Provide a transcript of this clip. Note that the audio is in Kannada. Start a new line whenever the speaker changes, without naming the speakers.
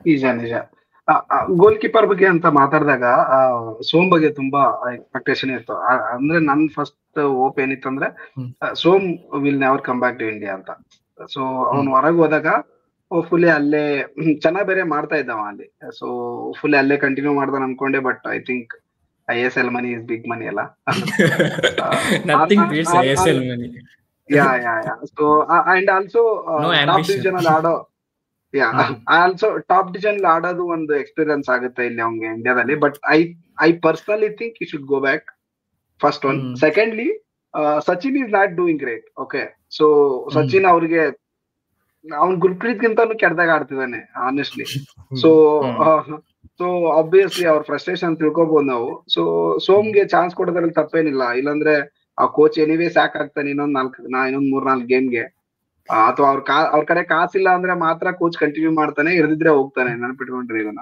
ನಿಜ ನಿಜ. ಗೋಲ್ ಕೀಪರ್ ಬಗ್ಗೆ ಅಂತ ಮಾತಾಡಿದಾಗ ಸೋಮ್ ಬಗ್ಗೆ ತುಂಬಾ ಎಕ್ಸ್ಪೆಕ್ಟೇಷನ್ ಇತ್ತು. ಅಂದ್ರೆ ನನ್ ಫಸ್ಟ್ ಹೋಪ್ ಏನಿತ್ತು ಅಂದ್ರೆ
hmm.
Som will never come back to India ಅಂತ. ಸೊ ಅವ್ನು
ಹ್ಮ್.
ಹೊರಗೆ ಹೋದಾಗ ಫುಲ್ಲಿ ಅಲ್ಲೇ ಚೆನ್ನಾಗ್ ಬೇರೆ ಮಾಡ್ತಾ ಇದ್ದವ ಅಲ್ಲಿ. ಸೊ ಫುಲ್ಲಿ ಅಲ್ಲೇ ಕಂಟಿನ್ಯೂ ಮಾಡ್ದಾನ ಅನ್ಕೊಂಡೆ, but I think ISL money is big money ಅಲ್ಲ.
Nothing beats ISL money.
Yeah. So and also
No
top
ambition.
Division ಅಲ್ಲಿ ಆಡೋ
ಹ್ಮ್.
ಆಲ್ಸೋ ಟಾಪ್ ಡಿವಿಷನ್ ಆಡೋದು ಒಂದು ಎಕ್ಸ್ಪೀರಿಯನ್ಸ್ ಆಗುತ್ತೆ ಇಲ್ಲಿ ಅವ್ನಿಗೆ ಇಂಡಿಯಾದಲ್ಲಿ. But I personally think you should go back. First one.
Hmm.
Secondly, Sachin is not doing great. Okay, so Sachin ಅವ್ರಿಗೆ ಅವ್ನ್ ಗುರ್ಪ್ರೀತ್ ಗಿಂತಾನು ಕೆಟ್ಟದಾಗ ಆಡ್ತಿದ್ದಾನೆ ಆನೆಸ್ಟ್ಲಿ. ಸೊ ಸೊ ಆಬ್ವಿಯಸ್ಲಿ ಅವ್ರ ಫ್ರಸ್ಟ್ರೇಷನ್ ತಿಳ್ಕೊಬಹುದು ನಾವು. ಸೊ ಸೋಮ್ಗೆ ಚಾನ್ಸ್ ಕೊಡೋದ್ರಲ್ಲಿ ತಪ್ಪೇನಿಲ್ಲ. ಇಲ್ಲಾಂದ್ರೆ ಆ ಕೋಚ್ ಎನಿವೇ ಸ್ಯಾಕ್ ಆಗ್ತಾನೆ ಇನ್ನೊಂದ್ 3-4 ಗೇಮ್ಗೆ. ಅಥವಾ ಅವ್ರ ಕಡೆ ಕಾಸಿಲ್ಲ ಅಂದ್ರೆ ಮಾತ್ರ ಕೋಚ್ ಕಂಟಿನ್ಯೂ ಮಾಡ್ತಾನೆ, ಇರ್ದಿದ್ರೆ ಹೋಗ್ತಾನೆ. ನೆನಪಿಟ್ಕೊಂಡ್ರಿ ಇದನ್ನ.